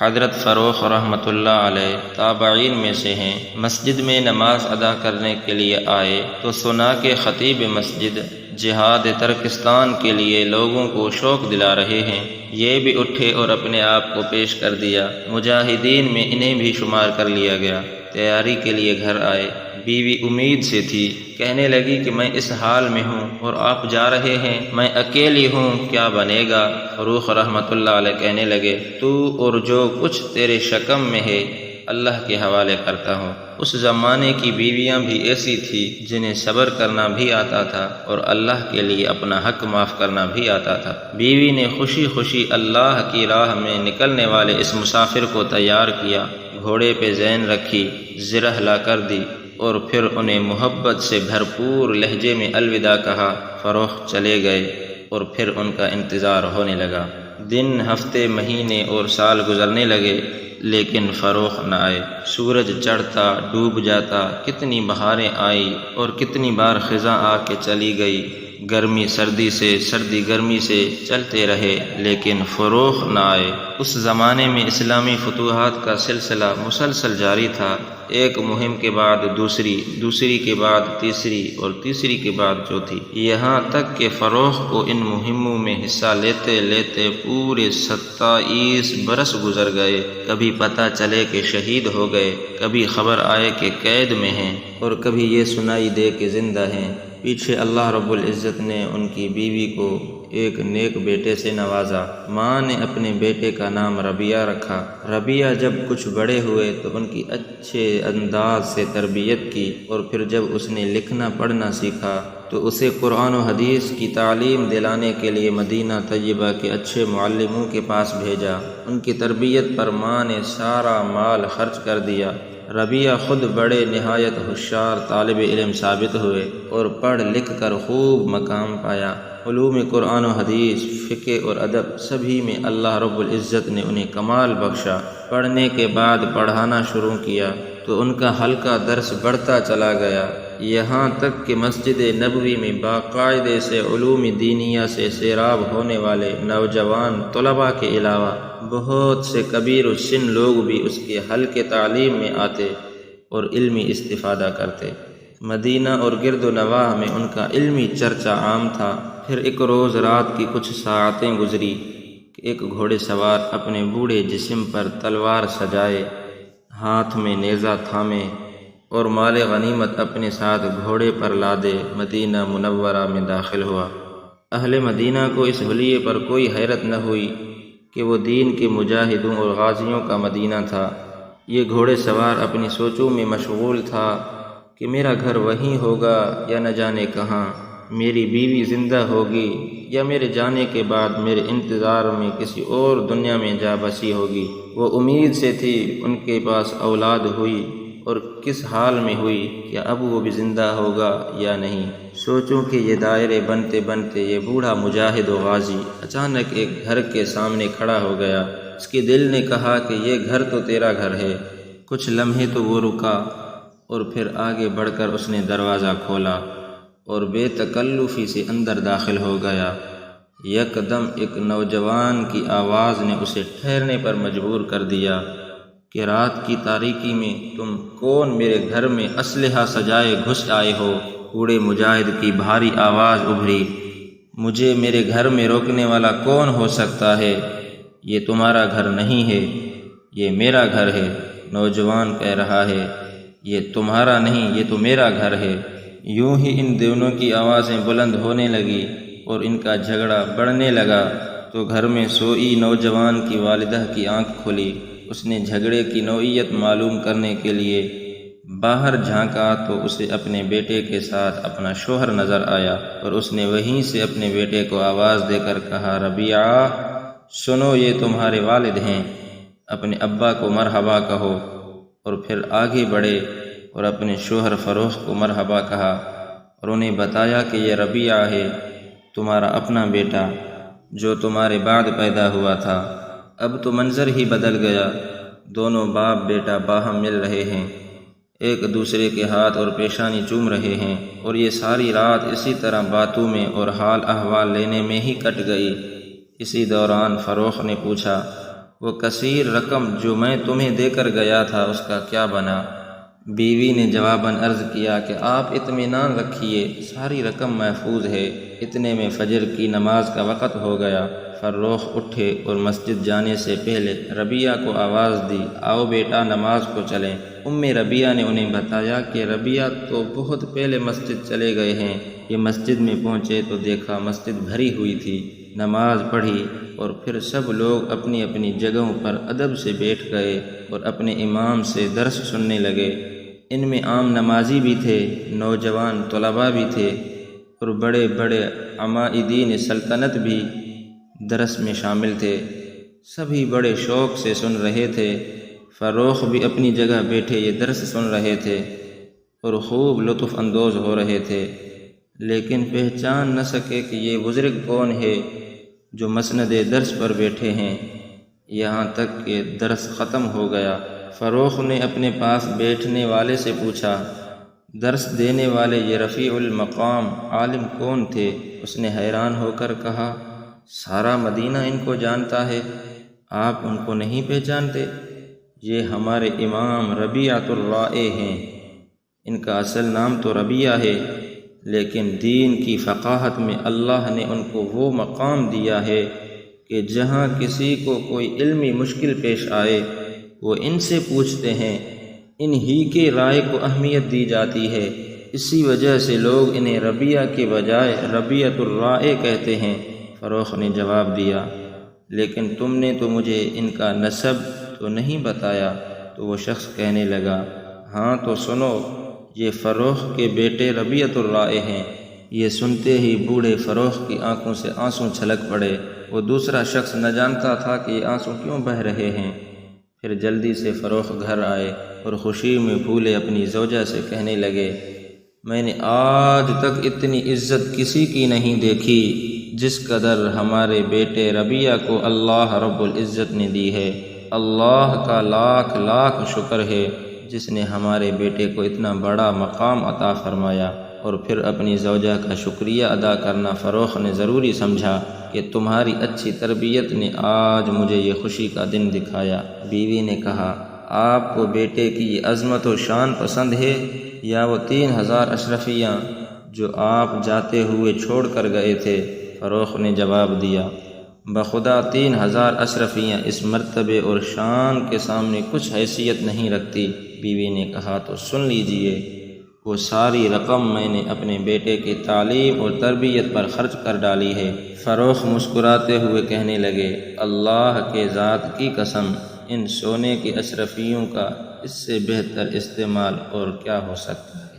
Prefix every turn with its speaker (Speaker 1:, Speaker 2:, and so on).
Speaker 1: حضرت فروخ رحمۃ اللہ علیہ تابعین میں سے ہیں۔ مسجد میں نماز ادا کرنے کے لیے آئے تو سنا کہ خطیب مسجد جہاد ترکستان کے لیے لوگوں کو شوق دلا رہے ہیں۔ یہ بھی اٹھے اور اپنے آپ کو پیش کر دیا۔ مجاہدین میں انہیں بھی شمار کر لیا گیا۔ تیاری کے لیے گھر آئے۔ بیوی امید سے تھی، کہنے لگی کہ میں اس حال میں ہوں اور آپ جا رہے ہیں، میں اکیلی ہوں، کیا بنے گا؟ فروخ رحمۃ اللہ علیہ کہنے لگے، تو اور جو کچھ تیرے شکم میں ہے اللہ کے حوالے کرتا ہوں۔ اس زمانے کی بیویاں بھی ایسی تھی جنہیں صبر کرنا بھی آتا تھا اور اللہ کے لیے اپنا حق معاف کرنا بھی آتا تھا۔ بیوی نے خوشی خوشی اللہ کی راہ میں نکلنے والے اس مسافر کو تیار کیا، گھوڑے پہ زین رکھی، زرہ لا کر دی اور پھر انہیں محبت سے بھرپور لہجے میں الوداع کہا۔ فروخ چلے گئے اور پھر ان کا انتظار ہونے لگا۔ دن، ہفتے، مہینے اور سال گزرنے لگے لیکن فروخ نہ آئے۔ سورج چڑھتا، ڈوب جاتا، کتنی بہاریں آئی اور کتنی بار خزاں آ کے چلی گئی۔ گرمی سردی سے، سردی گرمی سے چلتے رہے لیکن فروخ نہ آئے۔ اس زمانے میں اسلامی فتوحات کا سلسلہ مسلسل جاری تھا۔ ایک مہم کے بعد دوسری، دوسری کے بعد تیسری اور تیسری کے بعد چوتھی، یہاں تک کہ فروخ کو ان مہموں میں حصہ لیتے لیتے پورے 27 برس گزر گئے۔ کبھی پتہ چلے کہ شہید ہو گئے، کبھی خبر آئے کہ قید میں ہیں اور کبھی یہ سنائی دے کہ زندہ ہیں۔ پیچھے اللہ رب العزت نے ان کی بیوی کو ایک نیک بیٹے سے نوازا۔ ماں نے اپنے بیٹے کا نام ربیہ رکھا۔ ربیہ جب کچھ بڑے ہوئے تو ان کی اچھے انداز سے تربیت کی اور پھر جب اس نے لکھنا پڑھنا سیکھا تو اسے قرآن و حدیث کی تعلیم دلانے کے لیے مدینہ طیبہ کے اچھے معلموں کے پاس بھیجا۔ ان کی تربیت پر ماں نے سارا مال خرچ کر دیا۔ ربیہ خود بڑے نہایت ہوشیار طالب علم ثابت ہوئے اور پڑھ لکھ کر خوب مقام پایا۔ علوم قرآن و حدیث، فقہ اور ادب سبھی میں اللہ رب العزت نے انہیں کمال بخشا۔ پڑھنے کے بعد پڑھانا شروع کیا تو ان کا حلقہ درس بڑھتا چلا گیا، یہاں تک کہ مسجد نبوی میں باقاعدے سے علوم دینیہ سے سیراب ہونے والے نوجوان طلباء کے علاوہ بہت سے کبیر السن لوگ بھی اس کے حلقے تعلیم میں آتے اور علمی استفادہ کرتے۔ مدینہ اور گرد و نواح میں ان کا علمی چرچا عام تھا۔ پھر ایک روز رات کی کچھ ساعتیں گزری کہ ایک گھوڑے سوار اپنے بوڑھے جسم پر تلوار سجائے، ہاتھ میں نیزہ تھامے اور مال غنیمت اپنے ساتھ گھوڑے پر لادے مدینہ منورہ میں داخل ہوا۔ اہل مدینہ کو اس حلیے پر کوئی حیرت نہ ہوئی کہ وہ دین کے مجاہدوں اور غازیوں کا مدینہ تھا۔ یہ گھوڑے سوار اپنی سوچوں میں مشغول تھا کہ میرا گھر وہیں ہوگا یا نہ جانے کہاں، میری بیوی زندہ ہوگی یا میرے جانے کے بعد میرے انتظار میں کسی اور دنیا میں جا بسی ہوگی۔ وہ امید سے تھی ان کے پاس اولاد ہوئی اور کس حال میں ہوئی، کیا اب وہ بھی زندہ ہوگا یا نہیں۔ سوچوں کہ یہ دائرے بنتے بنتے یہ بوڑھا مجاہد و غازی اچانک ایک گھر کے سامنے کھڑا ہو گیا۔ اس کے دل نے کہا کہ یہ گھر تو تیرا گھر ہے۔ کچھ لمحے تو وہ رکا اور پھر آگے بڑھ کر اس نے دروازہ کھولا اور بے تکلفی سے اندر داخل ہو گیا۔ یکدم ایک نوجوان کی آواز نے اسے ٹھہرنے پر مجبور کر دیا کہ رات کی تاریکی میں تم کون میرے گھر میں اسلحہ سجائے گھس آئے ہو؟ بوڑھے مجاہد کی بھاری آواز ابھری، مجھے میرے گھر میں روکنے والا کون ہو سکتا ہے؟ یہ تمہارا گھر نہیں ہے، یہ میرا گھر ہے۔ نوجوان کہہ رہا ہے، یہ تمہارا نہیں، یہ تو میرا گھر ہے۔ یوں ہی ان دونوں کی آوازیں بلند ہونے لگی اور ان کا جھگڑا بڑھنے لگا تو گھر میں سوئی نوجوان کی والدہ کی آنکھ کھلی۔ اس نے جھگڑے کی نوعیت معلوم کرنے کے لیے باہر جھانکا تو اسے اپنے بیٹے کے ساتھ اپنا شوہر نظر آیا اور اس نے وہیں سے اپنے بیٹے کو آواز دے کر کہا، ربیہ سنو، یہ تمہارے والد ہیں، اپنے ابا کو مرحبا کہو۔ اور پھر آگے بڑھے اور اپنے شوہر فروخ کو مرحبا کہا اور انہیں بتایا کہ یہ ربیہ ہے، تمہارا اپنا بیٹا جو تمہارے بعد پیدا ہوا تھا۔ اب تو منظر ہی بدل گیا، دونوں باپ بیٹا باہم مل رہے ہیں، ایک دوسرے کے ہاتھ اور پیشانی چوم رہے ہیں، اور یہ ساری رات اسی طرح باتوں میں اور حال احوال لینے میں ہی کٹ گئی۔ اسی دوران فروخ نے پوچھا، وہ کثیر رقم جو میں تمہیں دے کر گیا تھا اس کا کیا بنا؟ بیوی نے جواباً عرض کیا کہ آپ اطمینان رکھیے، ساری رقم محفوظ ہے۔ اتنے میں فجر کی نماز کا وقت ہو گیا۔ فروخ اٹھے اور مسجد جانے سے پہلے ربیہ کو آواز دی، آؤ بیٹا نماز کو چلیں۔ ربیہ نے انہیں بتایا کہ ربیہ تو بہت پہلے مسجد چلے گئے ہیں۔ یہ مسجد میں پہنچے تو دیکھا مسجد بھری ہوئی تھی۔ نماز پڑھی اور پھر سب لوگ اپنی اپنی جگہوں پر ادب سے بیٹھ گئے اور اپنے امام سے درس سننے لگے۔ ان میں عام نمازی بھی تھے، نوجوان طلباء بھی تھے اور بڑے بڑے عمائدین سلطنت بھی درس میں شامل تھے۔ سبھی بڑے شوق سے سن رہے تھے۔ فروخ بھی اپنی جگہ بیٹھے یہ درس سن رہے تھے اور خوب لطف اندوز ہو رہے تھے، لیکن پہچان نہ سکے کہ یہ بزرگ کون ہے جو مسند درس پر بیٹھے ہیں۔ یہاں تک کہ درس ختم ہو گیا۔ فروخ نے اپنے پاس بیٹھنے والے سے پوچھا، درس دینے والے یہ رفیع المقام عالم کون تھے؟ اس نے حیران ہو کر کہا، سارا مدینہ ان کو جانتا ہے، آپ ان کو نہیں پہچانتے؟ یہ ہمارے امام ربیعۃ الرائے ہیں۔ ان کا اصل نام تو ربیہ ہے، لیکن دین کی فقاہت میں اللہ نے ان کو وہ مقام دیا ہے کہ جہاں کسی کو کوئی علمی مشکل پیش آئے وہ ان سے پوچھتے ہیں، ان ہی کے رائے کو اہمیت دی جاتی ہے۔ اسی وجہ سے لوگ انہیں ربیہ کے بجائے ربیعۃ الرائے کہتے ہیں۔ فروخ نے جواب دیا، لیکن تم نے تو مجھے ان کا نسب تو نہیں بتایا۔ تو وہ شخص کہنے لگا، ہاں تو سنو، یہ فروخ کے بیٹے ربیعۃ الرائے ہیں۔ یہ سنتے ہی بوڑھے فروخ کی آنکھوں سے آنسو چھلک پڑے۔ وہ دوسرا شخص نہ جانتا تھا کہ یہ آنسو کیوں بہہ رہے ہیں۔ پھر جلدی سے فروخ گھر آئے اور خوشی میں پھولے اپنی زوجہ سے کہنے لگے، میں نے آج تک اتنی عزت کسی کی نہیں دیکھی جس قدر ہمارے بیٹے ربیہ کو اللہ رب العزت نے دی ہے۔ اللہ کا لاکھ لاکھ شکر ہے جس نے ہمارے بیٹے کو اتنا بڑا مقام عطا فرمایا۔ اور پھر اپنی زوجہ کا شکریہ ادا کرنا فروخ نے ضروری سمجھا کہ تمہاری اچھی تربیت نے آج مجھے یہ خوشی کا دن دکھایا۔ بیوی نے کہا، آپ کو بیٹے کی یہ عظمت و شان پسند ہے یا وہ 3000 اشرفیاں جو آپ جاتے ہوئے چھوڑ کر گئے تھے؟ فروخ نے جواب دیا، بخدا 3000 اشرفیاں اس مرتبے اور شان کے سامنے کچھ حیثیت نہیں رکھتی۔ بیوی نے کہا، تو سن لیجئے، وہ ساری رقم میں نے اپنے بیٹے کی تعلیم اور تربیت پر خرچ کر ڈالی ہے۔ فروخ مسکراتے ہوئے کہنے لگے، اللہ کے ذات کی قسم، ان سونے کی اشرفیوں کا اس سے بہتر استعمال اور کیا ہو سکتا ہے۔